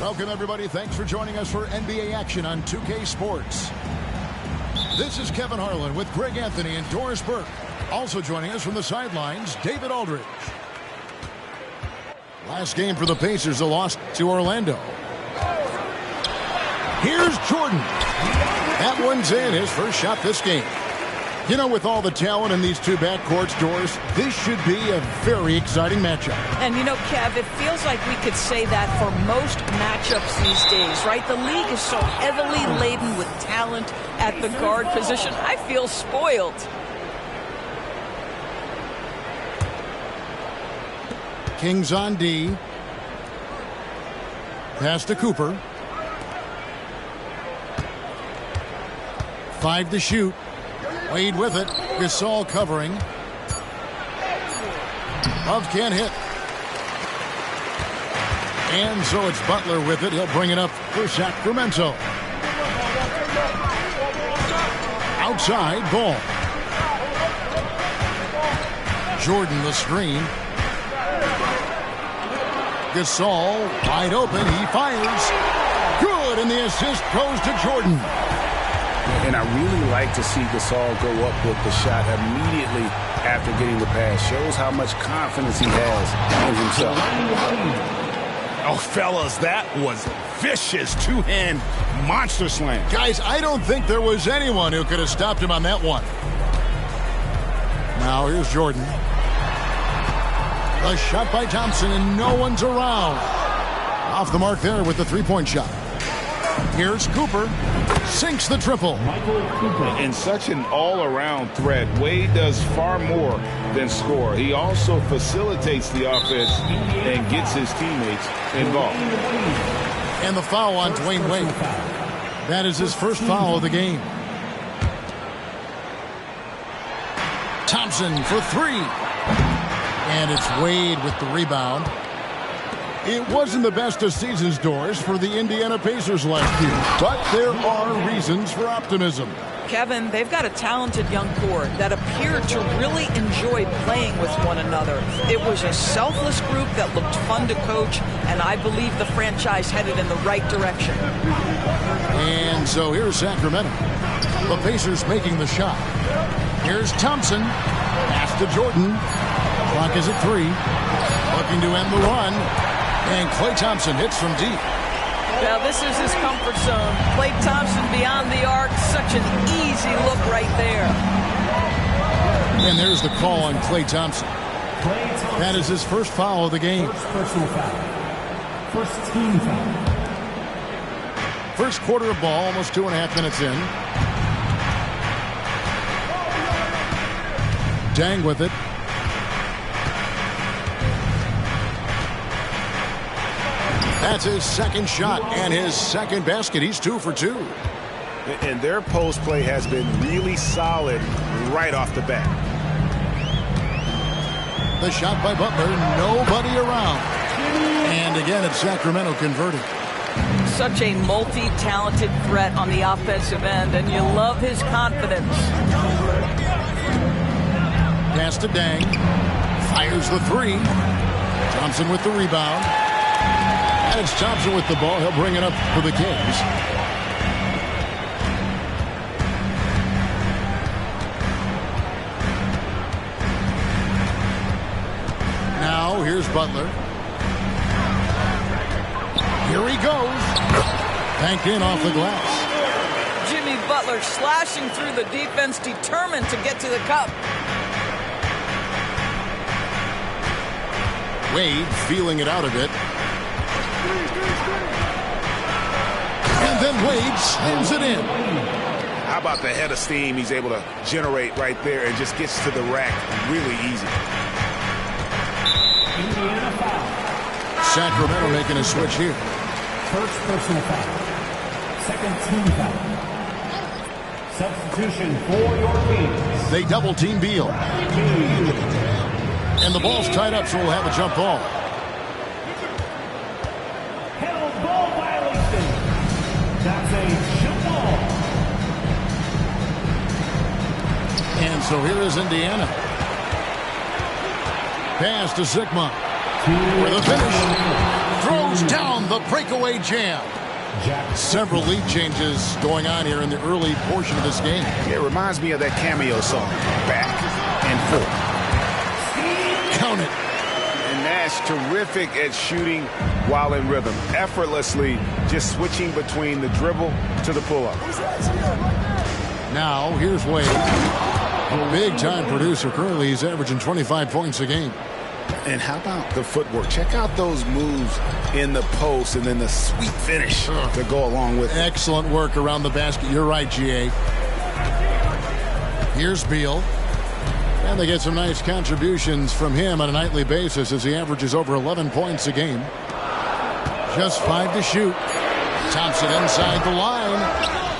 Welcome, everybody. Thanks for joining us for NBA action on 2K Sports. This is Kevin Harlan with Greg Anthony and Doris Burke. Also joining us from the sidelines, David Aldridge. Last game for the Pacers, a loss to Orlando. Here's Jordan. That one's in, his first shot this game. You know, with all the talent in these two backcourts, Doris, this should be a very exciting matchup. And you know, Kev, it feels like we could say that for most matchups these days, right? The league is so heavily laden with talent at the guard position. I feel spoiled. Kings on D. Pass to Cooper. 5 to shoot. Wade with it. Gasol covering. Love can't hit. And so it's Butler with it. He'll bring it up for Sacramento. Outside ball. Jordan the screen. Gasol wide open. He fires. Good, and the assist goes to Jordan. And I really like to see Gasol go up with the shot immediately after getting the pass. Shows how much confidence he has in himself. Oh, fellas, that was vicious two-hand monster slam. Guys, I don't think there was anyone who could have stopped him on that one. Now here's Jordan. A shot by Thompson, and no one's around. Off the mark there with the three-point shot. Here's Cooper. Sinks the triple. In such an all-around threat, Wade does far more than score. He also facilitates the offense and gets his teammates involved. And the foul on Dwayne Wade. That is his first foul of the game. Thompson for three. And it's Wade with the rebound. It wasn't the best of seasons, Doris, for the Indiana Pacers last year, but there are reasons for optimism. Kevin, they've got a talented young core that appeared to really enjoy playing with one another. It was a selfless group that looked fun to coach, and I believe the franchise headed in the right direction. And so here's Sacramento. The Pacers making the shot. Here's Thompson. Pass to Jordan. Clock is at 3. Looking to end the run. And Klay Thompson hits from deep. Now this is his comfort zone. Klay Thompson beyond the arc. Such an easy look right there. And there's the call on Klay Thompson. That is his first foul of the game. First personal foul. First team foul. First quarter of ball, almost 2.5 minutes in. Dang with it. That's his second shot and his second basket. He's 2 for 2. And their post play has been really solid right off the bat. The shot by Butler, nobody around. And again, it's Sacramento converting. Such a multi-talented threat on the offensive end, and you love his confidence. Pass to Dang. Fires the 3. Thompson with the rebound. And it's Thompson with the ball. He'll bring it up for the Kings. Now, here's Butler. Here he goes. Banked in off the glass. Jimmy Butler slashing through the defense, determined to get to the cup. Wade feeling it out a bit. And then Wade slams it in. How about the head of steam he's able to generate right there and just gets to the rack really easy. Indiana foul. Sacramento making a switch here. First personal foul. Second team foul. Substitution for your Kings. They double team Beal. And the ball's tied up, so we'll have a jump ball. Held ball violation. That's a jump ball. And so here is Indiana. Pass to Sigma. For the finish. throws down the breakaway jam. Several lead changes going on here in the early portion of this game. It reminds me of that cameo song, Back and Forth. Count it. And Nash terrific at shooting while in rhythm, effortlessly just switching between the dribble to the pull-up. Now, here's Wade. A big-time producer. Currently, he's averaging 25 points a game. And how about the footwork? Check out those moves in the post and then the sweet finish to go along with it. Excellent work around the basket. You're right, GA. Here's Beal. And they get some nice contributions from him on a nightly basis as he averages over 11 points a game. Just 5 to shoot. Thompson inside the line.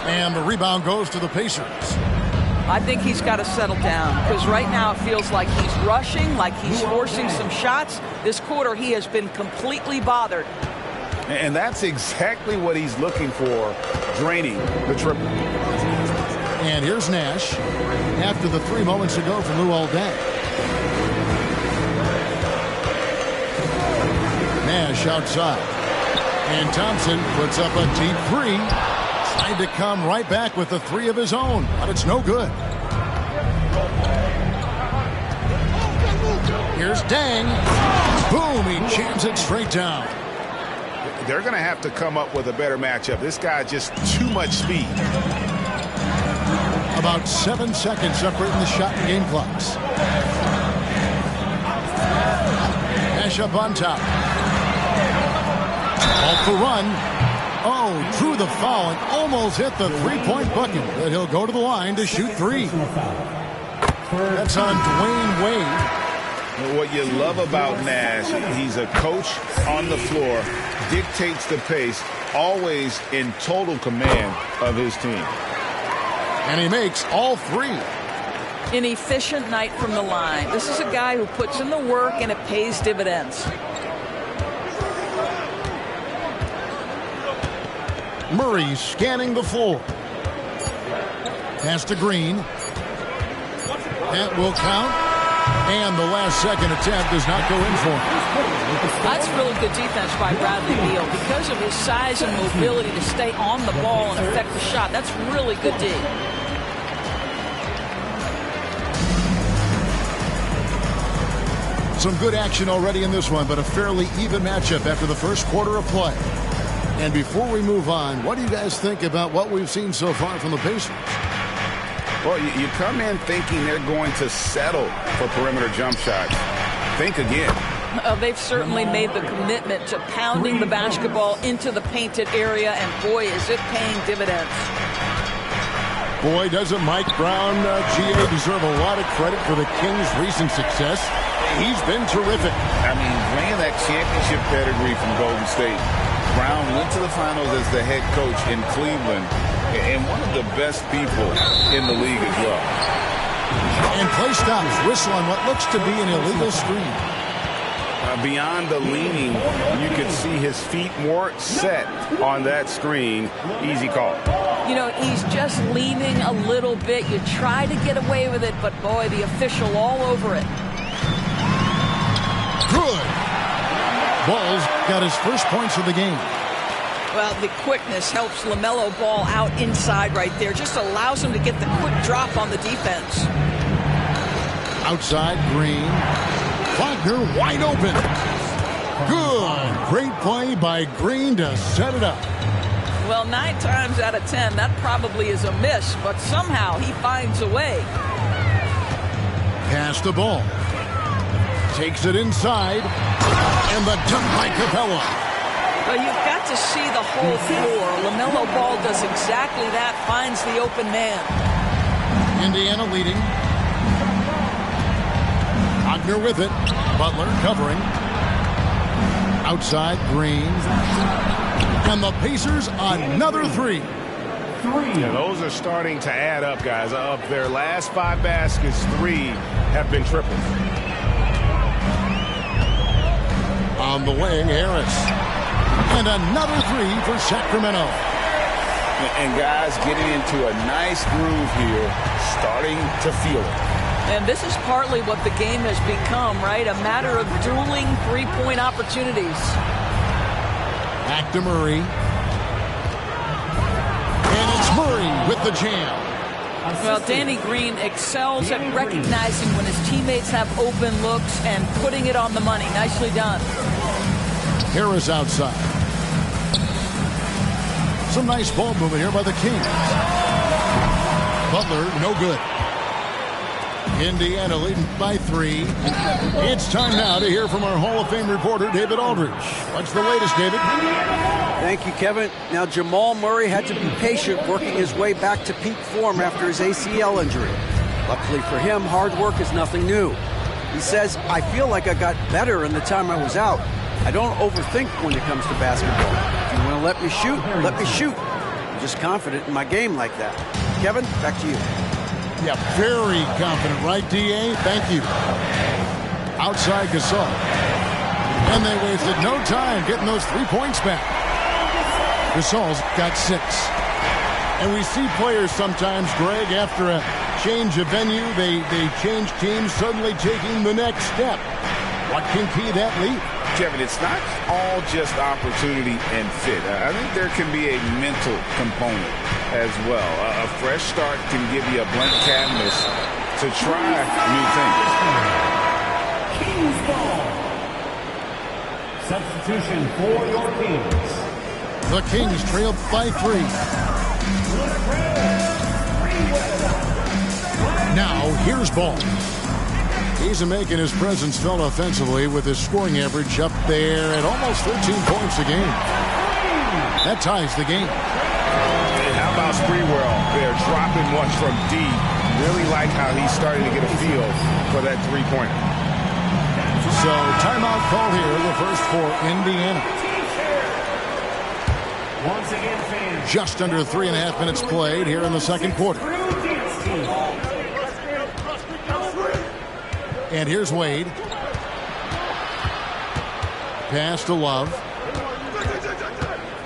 And the rebound goes to the Pacers. I think he's got to settle down because right now it feels like he's rushing, like he's forcing some shots. This quarter he has been completely bothered. And that's exactly what he's looking for, draining the triple. And here's Nash after the 3 moments ago from Lou Alday. Nash outside. And Thompson puts up a deep 3. Tried to come right back with the 3 of his own, but it's no good. Here's Dang. Boom, he jams it straight down. They're going to have to come up with a better matchup. This guy just too much speed. About 7 seconds separating the shot and game clocks. Nash up on top. Off the run. Oh, drew the foul and almost hit the 3-point bucket. But he'll go to the line to shoot 3. That's on Dwayne Wade. What you love about Nash, he's a coach on the floor, dictates the pace, always in total command of his team. And he makes all 3. An efficient night from the line. This is a guy who puts in the work and it pays dividends. Murray scanning the floor. Pass to Green. That will count. And the last second attempt does not go in for him. That's really good defense by Bradley Beal. Because of his size and mobility to stay on the ball and affect the shot, that's really good D. Some good action already in this one, but a fairly even matchup after the first quarter of play. And before we move on, what do you guys think about what we've seen so far from the Pacers? Well, you come in thinking they're going to settle for perimeter jump shots. Think again. They've certainly made the commitment to pounding the basketball into the painted area, and boy, is it paying dividends. Boy, doesn't Mike Brown, GA, deserve a lot of credit for the Kings' recent success. He's been terrific. I mean, bringing that championship pedigree from Golden State. Brown went to the finals as the head coach in Cleveland and one of the best people in the league as well. And play stops. Whistle on what looks to be an illegal screen. Beyond the leaning, you could see his feet more set on that screen. Easy call. You know, he's just leaning a little bit. You try to get away with it, but boy, the official all over it. Good. Ball's got his first points of the game. Well, the quickness helps LaMelo Ball out inside right there. Just allows him to get the quick drop on the defense. Outside, Green. Wagner wide open. Good. Great play by Green to set it up. Well, 9 times out of 10, that probably is a miss, but somehow he finds a way. Pass the ball. Takes it inside. And the dunk by Capella. Well, you've got to see the whole floor. LaMelo Ball does exactly that, finds the open man. Indiana leading. Wagner with it. Butler covering. Outside, Green. And the Pacers another 3. Yeah, those are starting to add up, guys. Of their last 5 baskets, 3 have been triples. On the wing, Harris. And another 3 for Sacramento. And guys getting into a nice groove here, starting to feel it. And this is partly what the game has become, right? A matter of dueling 3-point opportunities. Back to Murray. And it's Murray with the jam. Well, Danny Green excels at recognizing when his teammates have open looks and putting it on the money. Nicely done. Harris outside. Some nice ball movement here by the Kings. Butler, no good. Indiana leading by 3. It's time now to hear from our Hall of Fame reporter, David Aldridge. What's the latest, David? Thank you, Kevin. Now, Jamal Murray had to be patient working his way back to peak form after his ACL injury. Luckily for him, hard work is nothing new. He says, I feel like I got better in the time I was out. I don't overthink when it comes to basketball. If you want to let me shoot, let me shoot. I'm just confident in my game like that. Kevin, back to you. Yeah, very confident, right, D.A.? Thank you. Outside Gasol. And they wasted no time getting those 3 points back. Gasol's got 6. And we see players sometimes, Greg, after a change of venue, they change teams, suddenly taking the next step. What can key that leap? Kevin, it's not all just opportunity and fit. I think there can be a mental component as well. A fresh start can give you a blank canvas to try new things. Kings ball. Substitution for your Kings. The Kings trail by 3. Now, here's Ball. He's making his presence felt offensively with his scoring average up there at almost 13 points a game. That ties the game. How about Sprewell there dropping one from deep? Really like how he's starting to get a feel for that three-pointer. So timeout call here, the first for Indiana. Once again, fans. Just under 3.5 minutes played here in the second quarter. And here's Wade. Pass to Love.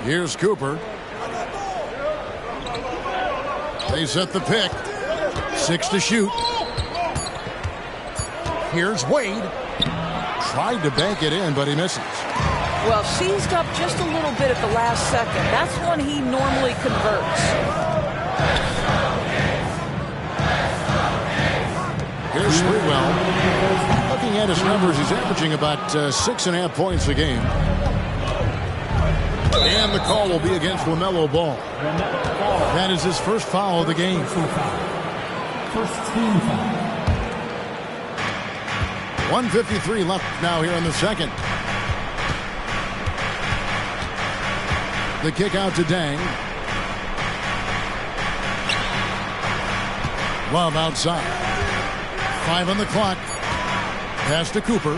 Here's Cooper. They set the pick. 6 to shoot. Here's Wade. Tried to bank it in, but he misses. Well, seized up just a little bit at the last second. That's when he normally converts. Here's Sprewell. Looking at his numbers, he's averaging about 6.5 points a game. And the call will be against LaMelo Ball. That is his first foul of the game. First team foul. 1:53 left now here in the second. The kick out to Dang. Love outside. 5 on the clock. Pass to Cooper.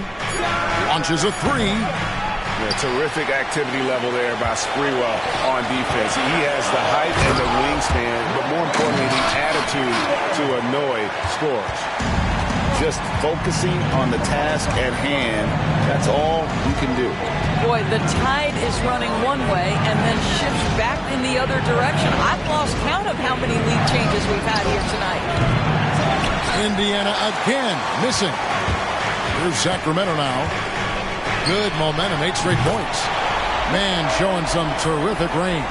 Launches a 3. Yeah, terrific activity level there by Sprewell on defense. He has the height and the wingspan, but more importantly, the attitude to annoy scorers. Just focusing on the task at hand, that's all you can do. Boy, the tide is running one way and then shifts back in the other direction. I've lost count of how many lead changes we've had here tonight. Indiana again missing. Here's Sacramento now. Good momentum, 8 straight points. Man showing some terrific range.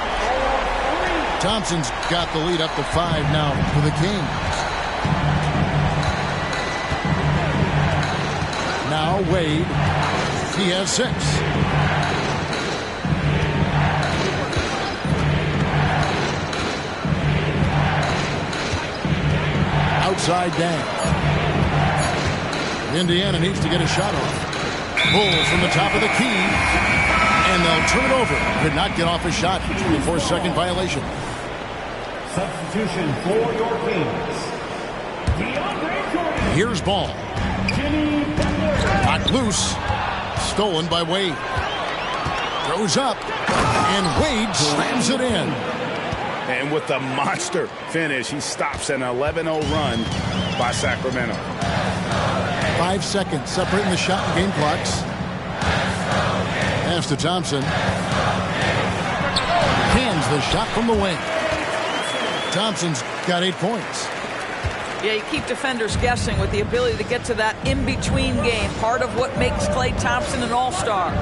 Thompson's got the lead up to 5 now for the Kings. Now Wade. He has 6. Outside Dang. Indiana needs to get a shot off. Bulls from the top of the key. And they'll turn it over. Could not get off a shot. 24-second violation. Substitution for your Kings. DeAndre Jordan. Here's Ball. Jimmy Butler. Knocked loose. Stolen by Wade. Throws up. And Wade slams it in. And with a monster finish, he stops an 11-0 run by Sacramento. 5 seconds separating the shot and game clocks. Pass to Thompson. Hands the shot from the wing. Thompson's got 8 points. Yeah, you keep defenders guessing with the ability to get to that in-between game. Part of what makes Klay Thompson an all-star.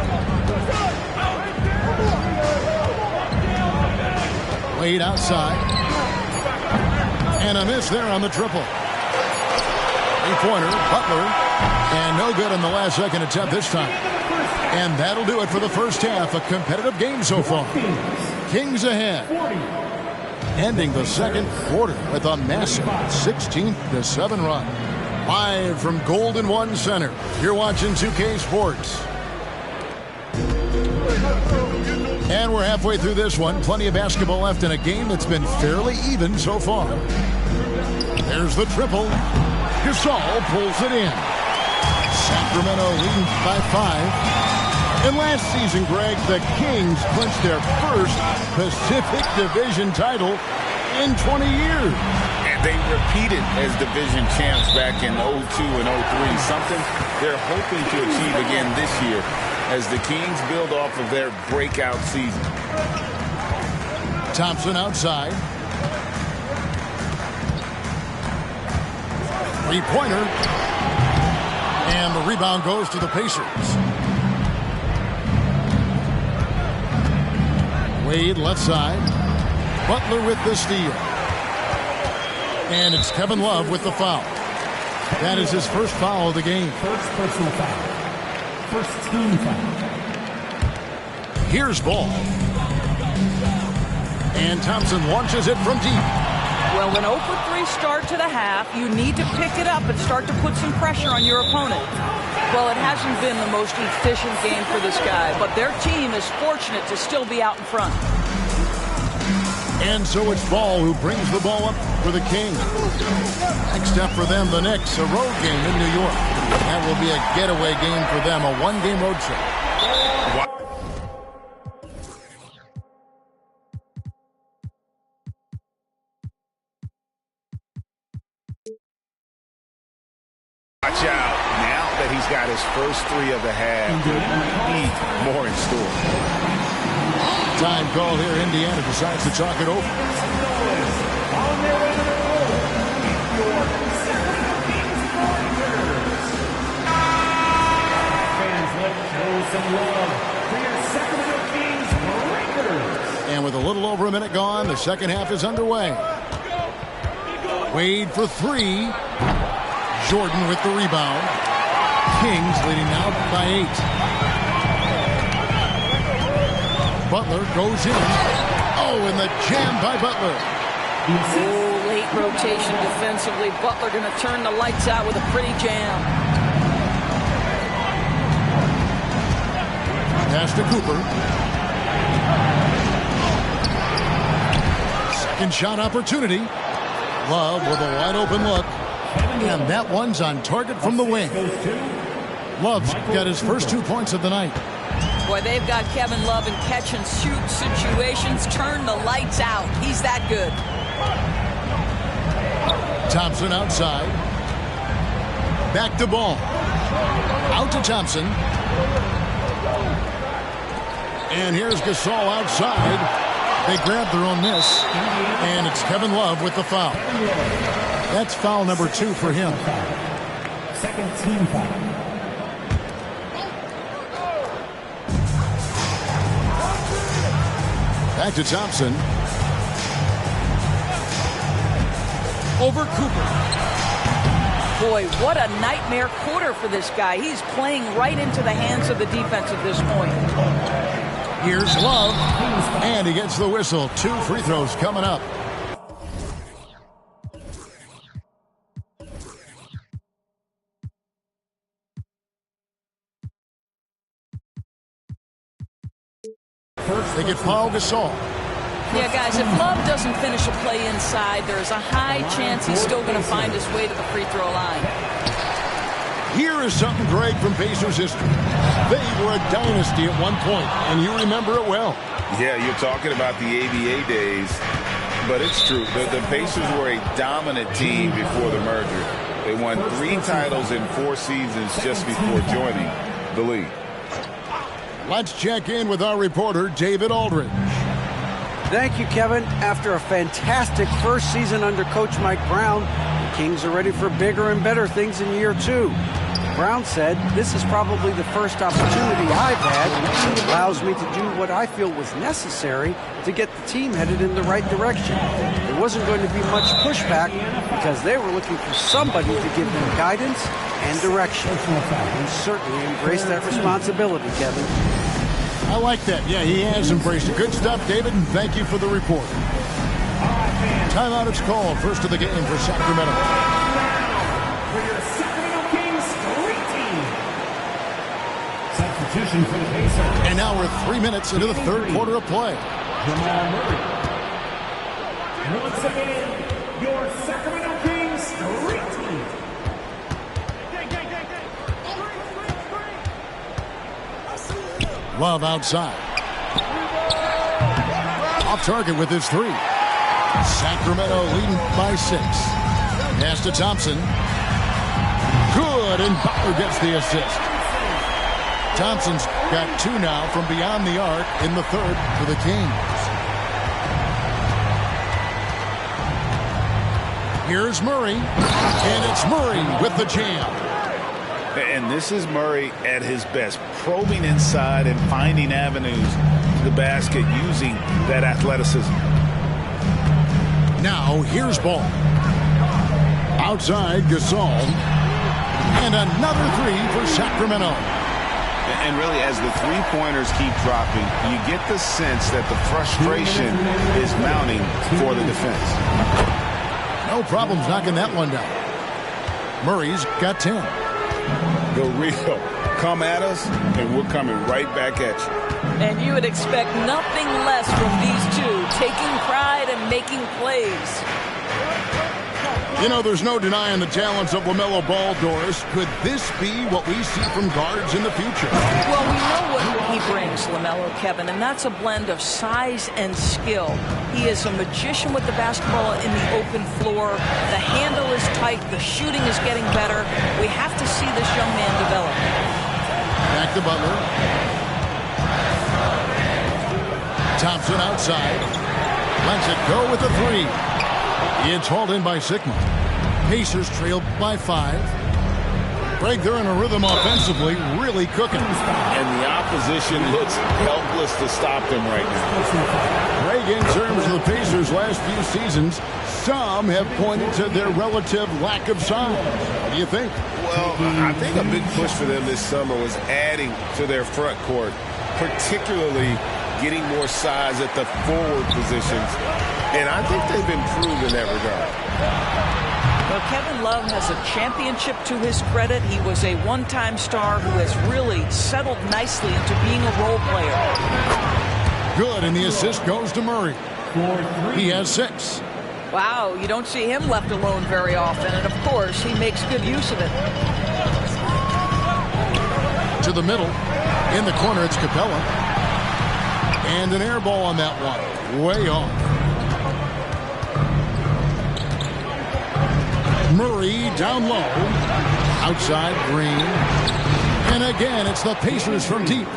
Wade outside. And a miss there on the triple. Three-pointer, Butler. And no good in the last second attempt this time. And that'll do it for the first half. A competitive game so far. Kings ahead. Ending the second quarter with a massive 16-7 run. Live from Golden One Center. You're watching 2K Sports. And we're halfway through this one. Plenty of basketball left in a game that's been fairly even so far. There's the triple. Gasol pulls it in. Sacramento leading by 5. And last season, Greg, the Kings clinched their first Pacific Division title in 20 years. And they repeated as division champs back in 02 and 03, something they're hoping to achieve again this year as the Kings build off of their breakout season. Thompson outside. Three-pointer. And the rebound goes to the Pacers. Wade left side. Butler with the steal. And it's Kevin Love with the foul. That is his first foul of the game. First personal foul. First team foul. Here's ball. And Thompson launches it from deep. Well, an 0 for 3 start to the half, you need to pick it up and start to put some pressure on your opponent. Well, it hasn't been the most efficient game for this guy, but their team is fortunate to still be out in front. And so it's Ball who brings the ball up for the Kings. Next up for them, the Knicks, a road game in New York. That will be a getaway game for them, a one-game road trip. Watch out. Now that he's got his first 3 of the half, need more in store. Time call here. Indiana decides to talk it over. On their way to the road, New York, fans, let's show some love for your Sacramento Kings Breakers. And with a little over a minute gone, the second half is underway. Wade for 3. Jordan with the rebound. Kings leading now by 8. Butler goes in. Oh, and the jam by Butler. Oh, late rotation defensively. Butler going to turn the lights out with a pretty jam. Pass to Cooper. Second shot opportunity. Love with a wide open look. And that one's on target from the wing. Love's got his first 2 points of the night. Boy, they've got Kevin Love in catch-and-shoot situations. Turn the lights out. He's that good. Thompson outside. Back to Ball. Out to Thompson. And here's Gasol outside. They grab their own miss. And it's Kevin Love with the foul. That's foul number 2 for him. Second team foul. Back to Thompson. Over Cooper. Boy, what a nightmare quarter for this guy. He's playing right into the hands of the defense at this point. Here's Love. And he gets the whistle. 2 free throws coming up. They get Paul Gasol. Yeah, guys, if Love doesn't finish a play inside, there's a high chance he's still going to find his way to the free throw line. Here is something, Greg, from Pacers history. They were a dynasty at one point, and you remember it well. Yeah, you're talking about the ABA days, but it's true. The Pacers were a dominant team before the merger. They won 3 titles in 4 seasons just before joining the league. Let's check in with our reporter, David Aldridge. Thank you, Kevin. After a fantastic first season under Coach Mike Brown, the Kings are ready for bigger and better things in year 2. Brown said, "This is probably the first opportunity I've had that allows me to do what I feel was necessary to get the team headed in the right direction. There wasn't going to be much pushback because they were looking for somebody to give them guidance and direction." He certainly embraced that responsibility, Kevin. I like that. Yeah, he has embraced it. Good stuff, David, and thank you for the report. Timeout is called. First of the game for Sacramento. For your Sacramento Kings Street Team. Substitution for the Pacers. And now we're 3 minutes into the third quarter of play. Jamal Murray. Once again, your Sacramento Kings Street Team. Love outside. Off target with his three. Sacramento leading by 6. Pass to Thompson. Good, and Butler gets the assist. Thompson's got 2 now from beyond the arc in the third for the Kings. Here's Murray, and it's Murray with the jam. And this is Murray at his best, probing inside and finding avenues to the basket using that athleticism. Now here's ball. Outside Gasol. And another 3 for Sacramento. And really, as the three-pointers keep dropping, you get the sense that the frustration is mounting for the defense. No problems knocking that one down. Murray's got 10. Go real. Come at us, and we're coming right back at you. And you would expect nothing less from these two, taking pride and making plays. You know, there's no denying the talents of LaMelo Ball, Doris. Could this be what we see from guards in the future? Well, we know what he brings, LaMelo, Kevin, and that's a blend of size and skill. He is a magician with the basketball in the open floor. The handle is tight. The shooting is getting better. We have to see this young man develop. Back to Butler. Thompson outside. Lets it go with the 3. It's hauled in by Sigma. Pacers trailed by 5. Greg, they're in a rhythm offensively, really cooking. And the opposition looks helpless to stop them right now. Greg, in terms of the Pacers' last few seasons, some have pointed to their relative lack of size. What do you think? Well, I think a big push for them this summer was adding to their front court, particularly getting more size at the forward positions. And I think they've improved in that regard. Well, Kevin Love has a championship to his credit. He was a one-time star who has really settled nicely into being a role player. Good, and the assist goes to Murray. He has 6. Wow, you don't see him left alone very often, and of course, he makes good use of it. To the middle. In the corner, it's Capella. And an air ball on that one. Way off. Murray down low. Outside Green. And again, it's the Pacers from deep.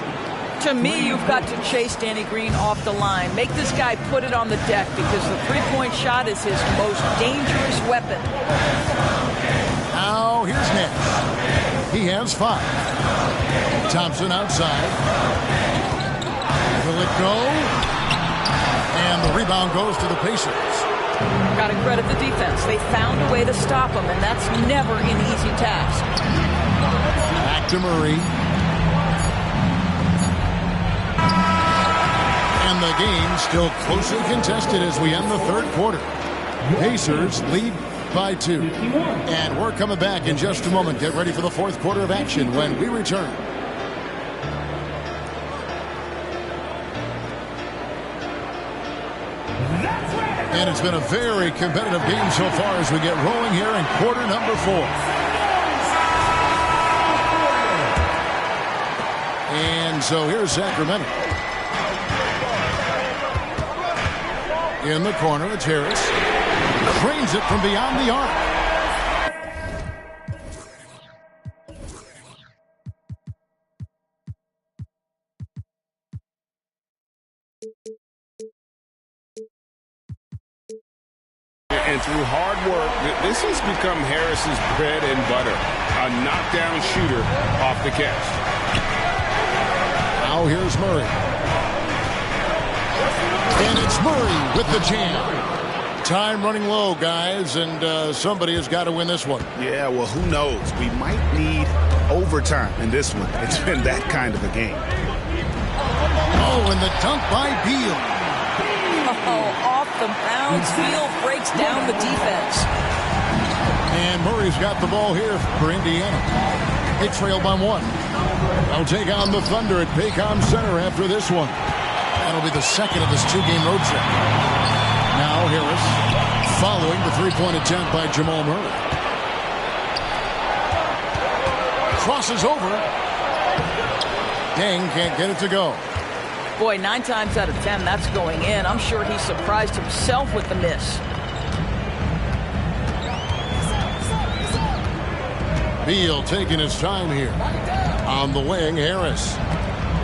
To me, you've got to chase Danny Green off the line. Make this guy put it on the deck because the three-point shot is his most dangerous weapon. Now, here's Nash. He has 5. Thompson outside. Will it go? And the rebound goes to the Pacers. Got to credit the defense. They found a way to stop him, and that's never an easy task. Back to Murray. And the game still closely contested as we end the third quarter. Pacers lead by 2. And we're coming back in just a moment. Get ready for the fourth quarter of action when we return. And it's been a very competitive game so far as we get rolling here in quarter number 4. And so here's Sacramento. In the corner, it's Harris. Cranes it from beyond the arc. And And through hard work, this has become Harris's bread and butter. A knockdown shooter off the catch. Now here's Murray. And it's Murray with the jam. Time running low, guys, and somebody has got to win this one. Yeah, well, who knows? We might need overtime in this one. It's been that kind of a game. Oh, and the dunk by Beal. Oh, off the bounce. Beal breaks down the defense. And Murray's got the ball here for Indiana. They trail by 1. They'll take on the Thunder at Paycom Center after this one. That'll be the second of this 2-game road trip. Now Harris following the three-point attempt by Jamal Murray. Crosses over. Dang, can't get it to go. Boy, 9 times out of 10, that's going in. I'm sure he surprised himself with the miss. Beal taking his time here. On the wing, Harris.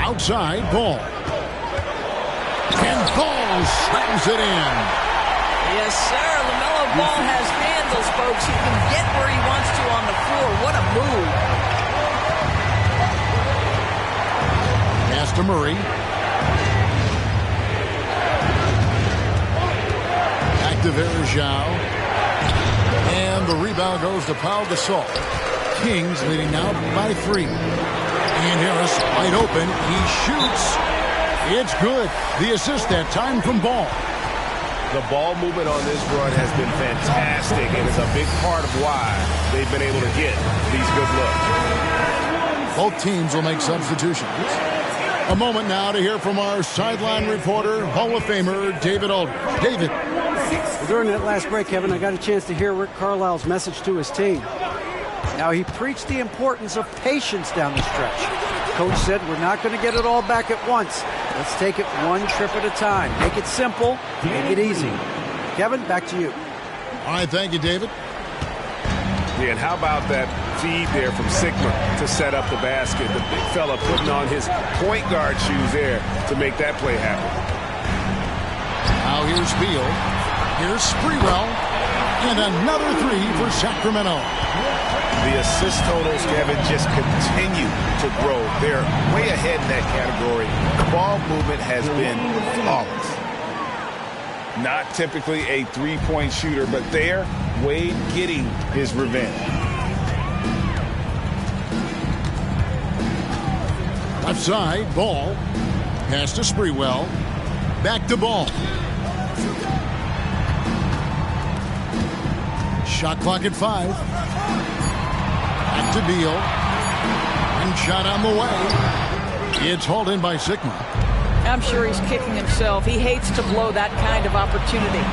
Outside, Ball. And Ball slams it in. Yes, sir. LaMelo Ball has handles, folks. He can get where he wants to on the floor. What a move. Pass to Murray. Back to Verjao. And the rebound goes to Pau Gasol. Kings leading now by 3. And Harris wide open. He shoots. It's good. The assist that time from Ball. The ball movement on this run has been fantastic and is a big part of why they've been able to get these good looks. Both teams will make substitutions. A moment now to hear from our sideline reporter, Hall of Famer David Aldridge. David. Well, during that last break, Kevin, I got a chance to hear Rick Carlisle's message to his team. Now, he preached the importance of patience down the stretch. Coach said, we're not going to get it all back at once. Let's take it one trip at a time. Make it simple, make it easy. Kevin, back to you. All right, thank you, David. Yeah, and how about that feed there from Sigma to set up the basket? The big fella putting on his point guard shoes there to make that play happen. Now here's Beal. Here's Sprewell. And another 3 for Sacramento. The assist totals, Kevin, just continue to grow. They're way ahead in that category. Ball movement has been flawless. Not typically a three-point shooter, but there, Wade getting his revenge. Left side, Ball. Pass to Sprewell. Back to Ball. Shot clock at 5. Back to Beal. And shot on the way. It's hauled in by Sigma. I'm sure he's kicking himself. He hates to blow that kind of opportunity.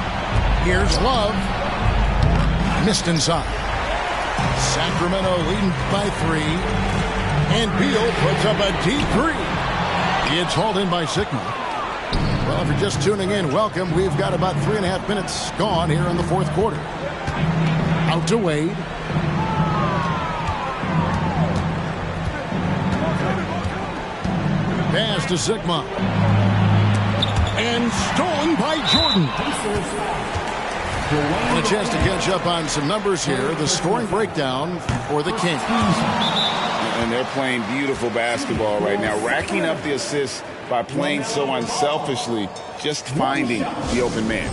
Here's Love. Missed inside. Sacramento leading by 3. And Beal puts up a deep 3. It's hauled in by Sigma. Well, if you're just tuning in, welcome. We've got about 3.5 minutes gone here in the fourth quarter. Out to Wade. Pass to Sigma. And stolen by Jordan. And a chance to catch up on some numbers here. The scoring breakdown for the Kings. And they're playing beautiful basketball right now, racking up the assists by playing so unselfishly, just finding the open man.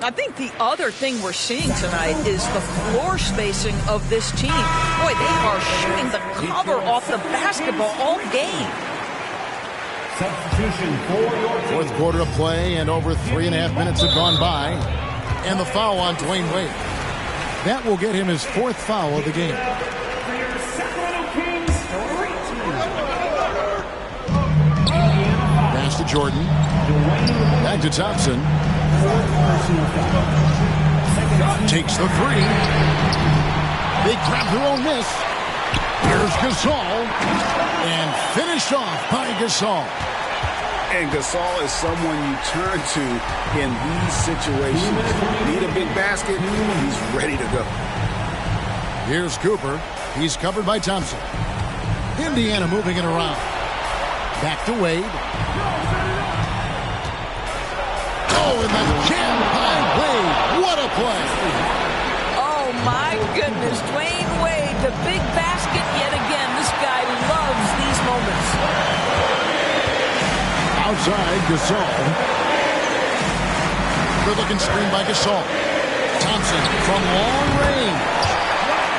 I think the other thing we're seeing tonight is the floor spacing of this team. Boy, they are shooting the cover off the basketball all game. Substitution for your team. Fourth quarter of play, and over 3.5 minutes have gone by. And the foul on Dwayne Wade. That will get him his 4th foul of the game. For your Sacramento Kings, 3 Pass to Jordan. Back to Thompson. Takes the 3. They grab their own miss. Here's Gasol. And finished off by Gasol. And Gasol is someone you turn to in these situations. Need a big basket, he's ready to go. Here's Cooper. He's covered by Thompson. Indiana moving it around. Back to Wade. Oh, and the jam by Wade. What a the play. Oh, my goodness. Dwayne Wade, the big basket yet again. This guy loves these moments. Outside, Gasol. Good looking screen by Gasol. Thompson from long range.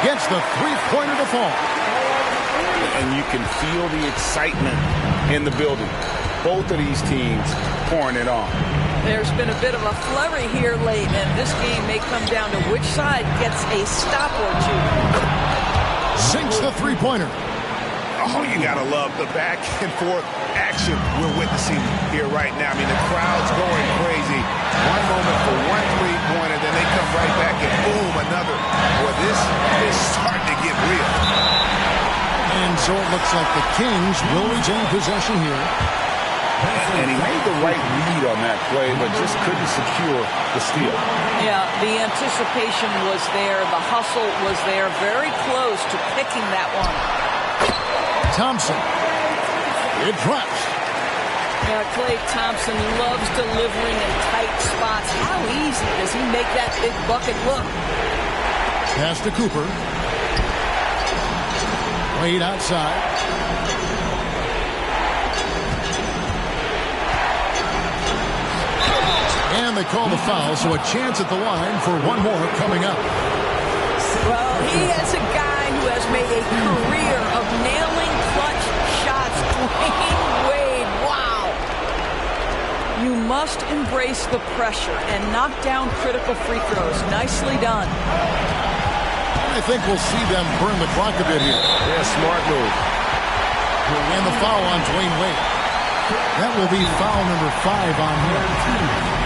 Gets the three-pointer to fall. And you can feel the excitement in the building. Both of these teams pouring it on. There's been a bit of a flurry here late, and this game may come down to which side gets a stop or two. Sinks the three-pointer. Oh, you got to love the back and forth action we're witnessing here right now. I mean, the crowd's going crazy. One moment for one three-pointer, then they come right back and boom, another. Well, this is starting to get real. And so it looks like the Kings will retain possession here. And he made the right read on that play, but just couldn't secure the steal. Yeah, the anticipation was there. The hustle was there. Very close to picking that one. Thompson. It drops. Yeah, Klay Thompson loves delivering in tight spots. How easy does he make that big bucket look? Pass to Cooper. Wade outside. And they call the foul, so a chance at the line for one more coming up. Well, he is a guy who has made a career of nailing clutch shots. Dwayne Wade, wow. You must embrace the pressure and knock down critical free throws. Nicely done. I think we'll see them burn the clock a bit here. Yeah, smart move. And the foul on Dwayne Wade. That will be foul number 5 on him.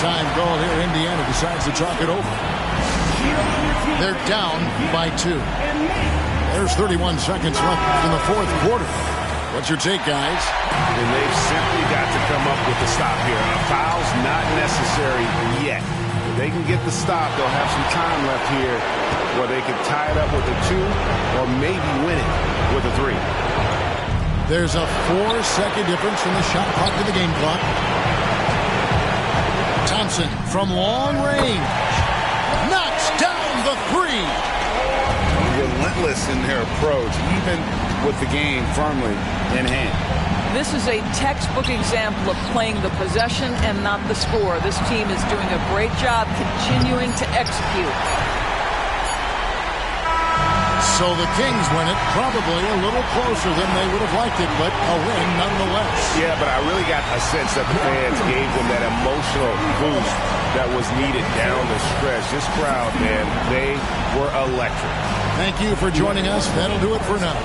Time called here. Indiana decides to talk it over. They're down by 2. There's 31 seconds left in the fourth quarter. What's your take, guys? And they've simply got to come up with a stop here. A foul's not necessary yet. If they can get the stop, they'll have some time left here where they can tie it up with a 2 or maybe win it with a 3. There's a 4-second difference from the shot clock to the game clock. Thompson from long range knocks down the 3. Relentless in their approach, even with the game firmly in hand. This is a textbook example of playing the possession and not the score. This team is doing a great job continuing to execute. So the Kings win it, probably a little closer than they would have liked it, but a win nonetheless. Yeah, but I really got a sense that the fans gave them that emotional boost that was needed down the stretch. This crowd, man, they were electric. Thank you for joining us. That'll do it for now.